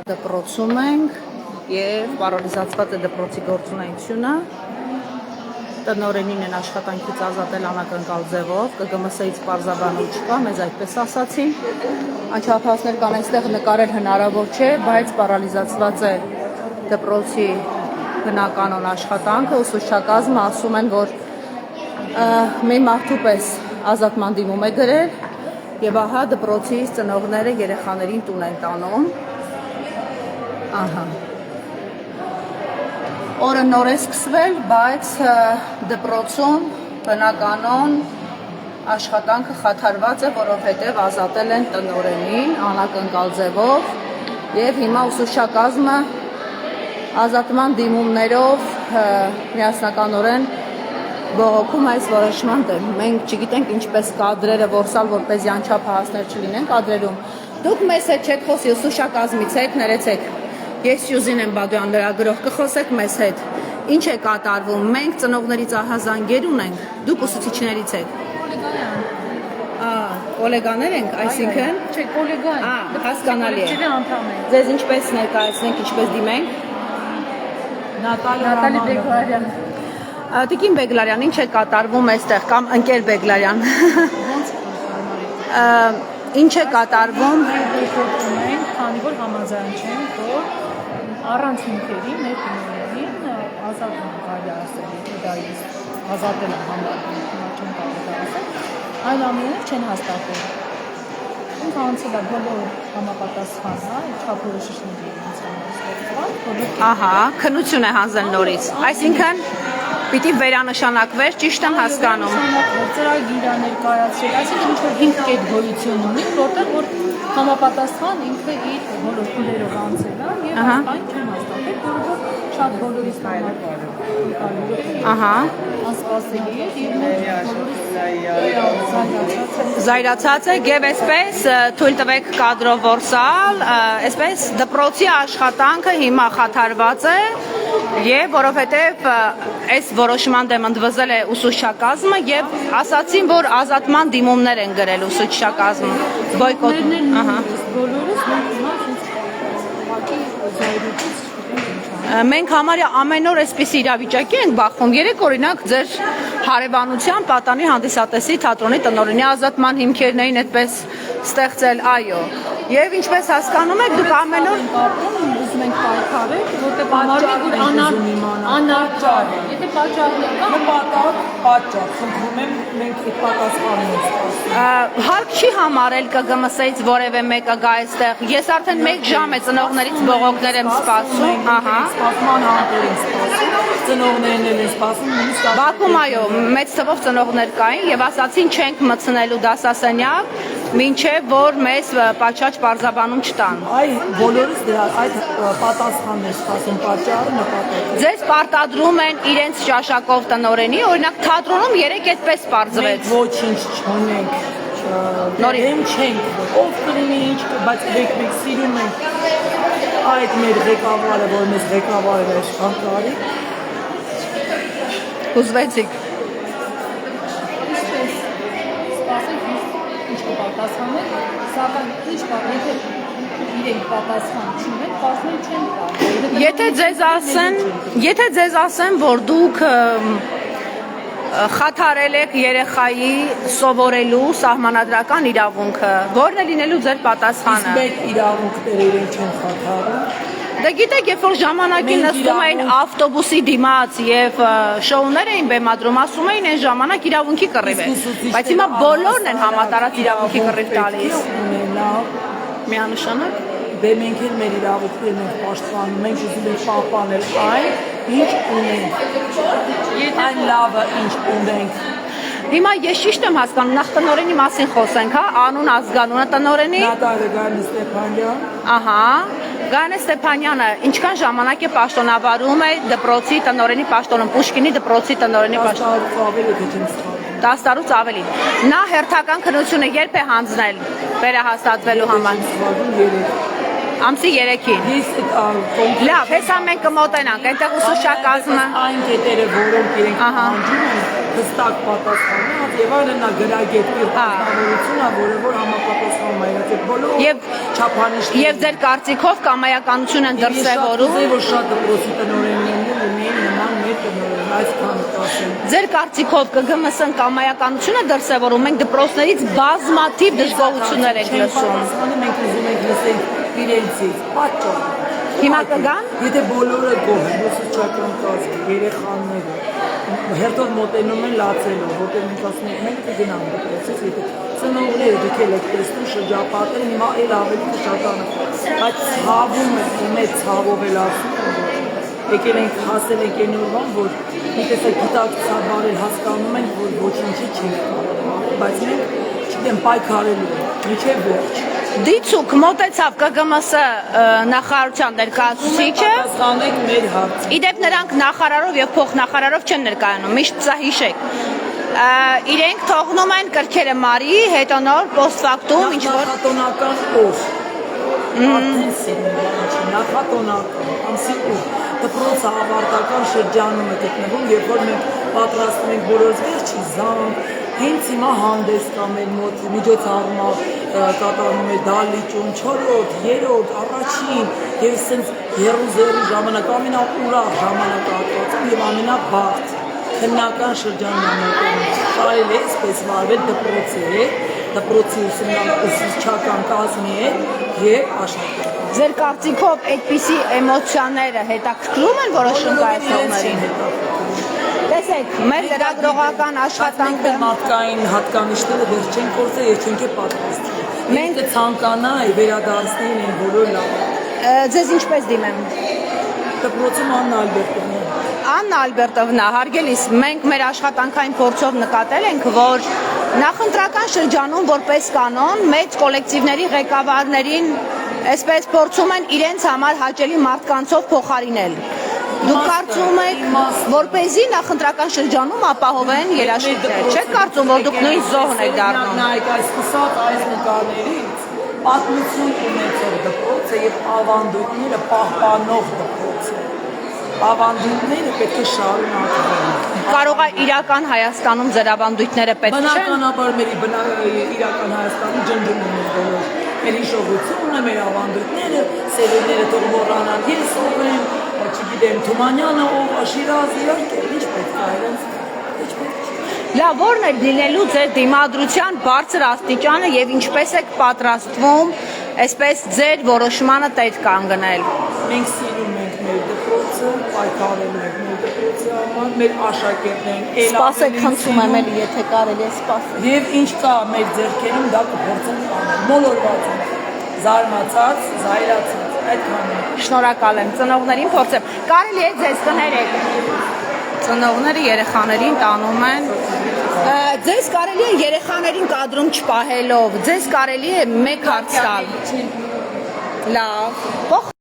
Դպրոցում ենք և պարալիզացված է դպրոցի գործունեությունը, տնօրենին են աշխատանքից ազատել անակնկալ ձևով, ԿԳՄՍ-ից պարզաբանում չկա, մեզ այդպես ասացին, անչափահասներ կան այստեղ նկարել հնարավոր չէ, բայց պարալիզացված է դպրոցի բնականոն աշխատանքը, ուսուցչակազմը ասում են, որ մի մարդու պես ազատման դիմում է գրել և ահա դպրոցի ծնողները երեխաներին տուն են տանում։ Ահա։ Օրը նոր է սկսվել, բայց դպրոցում բնականոն աշխատանքը խաթարված է, որովհետև ազատել են տնօրենին անակնկալ ձևով և հիմա ուսուցչակազմը ազատման դիմումներով միասնականորեն բողոքում այս որոշման դեմ։ Մենք չգիտենք ինչպես կադրերը որսալ, որպեսզի անչափահասներ չլինեն կադրերում։ Դուք մեզ հետ չեք խոսի, ուսուցչակազմից եք, ներեցեք։ Ես Սյուզին եմ Բադոյան, լրագրող, կխոսեք մեզ հետ։ Ինչ է կատարվում։ Մենք ծնողներից ահազանգեր ունենք, դուք ուսուցիչներից եք։ Կոլեգաներ ենք, այսինքն։ Չէ, կոլեգա են։ Հասկանալի է։ Անդամ ենք։ Ձեզ ինչպես ներկայացնենք, ինչպես դիմենք։ Նատալի Բեգլարյան։ Տիկին Բեգլարյան, ինչ է կատարվում այստեղ կամ ընկեր Բեգլարյան։ Ինչ է կատարվում։ Մենք քանի որ համաձայն չենք, որ առանց հիմքերի մեր տնօրենին ազատում կարելի ասել, եթե դա ազատել են համարվում, չեն կարող ասել, այլ ամենով չեն հաստատել։ Ինքը անցել է բոլոր համապատասխան, չափորոշիչների Ահա, քննություն է հանձնել նորից։ Այսինքն պիտի վերանշանակվեր, ճիշտ եմ հասկանում։ Ծրագիր է ներկայացրել, այսինքն ինչ-որ 5 կետ գոյություն ունի, որտեղ որ համապատասխան ինքը իր բոլոր փուլերով անցել է եւ այն չեն հաստատել, որովհետեւ շատ բոլորիս Ահա, անսպասելի է եւ զայրացած է եւ այսպես թույլ տվեք կադրով որսալ, այսպես դպրոցի աշխատանքը հիմա խաթարված է եւ որովհետեւ այս որոշման դեմ ընդվզել է ուսուցչակազմը եւ ասացին, որ ազատման դիմումներ են գրել ուսուցչակազմը, բոյկոտ, ահա։ Մենք համարյա ամեն օր այսպիսի իրավիճակի ենք բախվում։ Երեք օրինակ ձեր հարևանության պատանի հանդիսատեսի թատրոնի տնօրենի ազատման հիմքերն էին այդպես ստեղծել, այո։ Եվ ինչպես հասկանում եք, դուք ամեն օր ուզում ենք պայքարել, որտեղ պատճառը անարճար է։ Եթե պատճառը կա, պատճառ, խնդրում եմ, մենք այդ պատասխանն ենք սպասում։ Հարկ չի համարել ԿԳՄՍ-ից որևէ մեկը գա այստեղ։ Ես արդեն 1 ժամ է ծնողներից բողոքներ եմ սպասում, ահա։ Սպասման համեր են սպասում, ծնողներն են սպասում, նույնիսկ Բաքում այո, մեծ թվով ծնողներ կային եւ ասացին չենք մտցնելու դասասենյակ, մինչեւ որ մեզ պատշաճ պարզաբանում չտան։ Այ բոլորս դրա այդ պատասխանն են սպասում, պատճառը նպատակը։ Ձեզ պարտադրում են իրենց ճաշակով տնօրենի, օրինակ թատրոնում 3 այդպես պարզվեց։ Ոչինչ չունենք։ Նորեն չենք, ով կլինի ինչ, բայց մենք սիրում ենք այդ մեր ղեկավարը, որ մեզ ղեկավարել է աշխարհ տարի։ Հուզվեցիք։ ինչ կպատասխանեն, սակայն ինչ կա, եթե իրենք պատասխան չունեն, պատասխան չեն տա։ Եթե ձեզ ասեն, որ դուք խաթարել եք երեխայի սովորելու սահմանադրական իրավունքը, որն է լինելու ձեր պատասխանը։ Իսկ մեկ իրավունքները իրենք չեն խաթարում։ Դե գիտեք, երբ որ ժամանակին նստում էին ավտոբուսի դիմաց եւ շոուներ էին բեմադրում, ասում էին այն ժամանակ իրավունքի կռիվ է, բայց հիմա բոլորն են համատարած իրավունքի կռիվ տալիս։ Միանշանակ Դե մենք էլ մեր իրավունքներն ենք պաշտպանում, մենք ուզում ենք պահպանել այն, ինչ ունենք։ Այն լավը, ինչ ունենք։ Հիմա ես ճիշտ եմ հասկանում, նախ տնօրենի մասին խոսենք, հա, անուն ազգանունը տնօրենի։ Նատալիա Ստեփանյան։ Ահա, Գայանե Ստեփանյանը ինչքան ժամանակ է պաշտոնավարում է դպրոցի տնօրենի պաշտոնում, Պուշկինի դպրոցի տնօրենի պաշտոնում։ 10 տարուց ավելի։ Նա հերթական քննությունը երբ է հանձնել վերահաստատվելու համար։ Ամսի 3-ին։ Լավ, հեսա մենք կմոտենանք, այնտեղ ուսուցչակազմը։ Այն կետերը, որոնք իրենք հանձնում են, հստակ պատասխանած եւ այլն նա գրագետի հաստատությունն է, որը որ համապատասխան կոչվում է այդ բոլոր Եվ ձեր կարծիքով կամայականություն են դրսևորում։ Ես որ շատ դպրոցի տնօրեններն ունեն նման մեր տնօրեն, այսքան ասեմ։ Ձեր կարծիքով ԿԳՄՍ-ն կամայականություն է դրսևորում, մենք դպրոցներից բազմաթիվ դժգոհություններ ենք լսում։ Մենք ուզում ենք լսել իրենցից, պատճառ։ Հիմա կգան։ Եթե բոլորը գոհ են, ուսուցչական կազմը, երեխաները, հերթով մոտենում են լացելով, որտեղ մենք ասում ենք, մենք կգնանք դպրոցից, եթե ծնողները դուք եք տեսնում շրջապատել, հիմա էլ ավելի կշատանը, բայց ցավում է, մեծ ցավով էլ ասում եմ, եկել ենք հասել ենք այն օրվան, որ մի տեսակ գիտակցաբար էլ հասկանում ենք, որ ոչինչի չենք կարող, բայց մենք չգիտեմ պայքարելու ենք, մինչև վերջ։ Դիցուք մոտեցավ ԿԳՄՍ նախարարության ներկայացուցիչը։ Պատասխանենք մեր հարցը։ Իդեպ նրանք նախարարով եւ փոխնախարարով չեն ներկայանում, միշտ սա հիշեք։ Իրենք թողնում են կրքերը մարի, հետո նոր post-factum ինչ որ նախատոնական օր։ Արդեն սիրուն նախատոնական, ամսի օր։ Դպրոցը ավարտական շրջանում է գտնվում, երբ որ մենք պատրաստում ենք բոլորս վերջի զանգ, հենց հիմա հանդես կա մեր մոտ միջոցառումը կատարվում է դալիճում 4-րդ, 3-րդ, առաջին եւ սենց երուզերի ժամանակ ամենաուրախ ժամանակահատվածում եւ ամենաբարդ քննական շրջանն է։ Կարելի է այսպես վարվել դպրոցի ուսուցչական կազմի հետ եւ աշխատել։ Ձեր կարծիքով այդպիսի էմոցիաները հետաքրքրում են որոշ ներկայացուցիչներին։ Տեսեք, մեր լրագրողական աշխատանքը մարդկային հատկանիշները դեռ չեն կորցրել եւ չենք պատրաստվում։ Մենք կցանկանայի վերադարձնել են բոլոր լավը։ Ձեզ ինչպես դիմեմ։ Դպրոցում Աննա Ալբերտովնա։ Աննա Ալբերտովնա, հարգելիս, մենք մեր աշխատանքային փորձով նկատել ենք, որ նախընտրական շրջանում որպես կանոն մեծ կոլեկտիվների ղեկավարներին այսպես փորձում են իրենց համար հաճելի մարդկանցով փոխարինել։ Դուք կարծում եք, որպեսզի նախընտրական շրջանում ապահովեն երաշխիքներ, չեք կարծում, որ դուք նույն զոհն եք դառնում։ Նայեք այս կուսած այս նկարներից պատմություն ունեցող դպրոցը եւ ավանդույթները պահպանող դպրոցը։ Ավանդույթները պետք է շարունակվեն։ Կարող է իրական Հայաստանում ձեր ավանդույթները պետք չեն։ Բնականաբար մեր իրական Հայաստանի ջնջումն է բոլոր։ Մեր հիշողությունը, մեր ավանդույթները, սերունդները թող մոռանան։ Ես ով եմ, չգիտեմ, Թումանյանը ով, Շիրազը, իհարկե, ինչ պետք է այլենց, ինչ պետք է։ Լավ, ո՞րն է լինելու ձեր դիմադրության բարձր աստիճանը եւ ինչպես եք պատրաստվում այսպես ձեր որոշմանը տեր կանգնել։ Մենք սիրում ենք մեր դպրոցը, պայքարելու ենք մեր դպրոցի համար, մեր աշակերտներին Սպասեք, խնդրում եմ, էլի եթե կարելի է սպասել։ Եվ ինչ կա մեր ձեռքերում, դա կփորձենք անել, մոլորված ենք, զարմացած, զայրացած, այդքան է։ Շնորհակալ եմ, ծնողներին փորձեմ։ Կարելի է ձեզ կներեք։ Ծնողները երեխաներին տանում են։ Ձեզ կարելի է երեխաներին կադրում չպահելով, ձեզ կարելի է մեկ հարց տալ։ Լավ։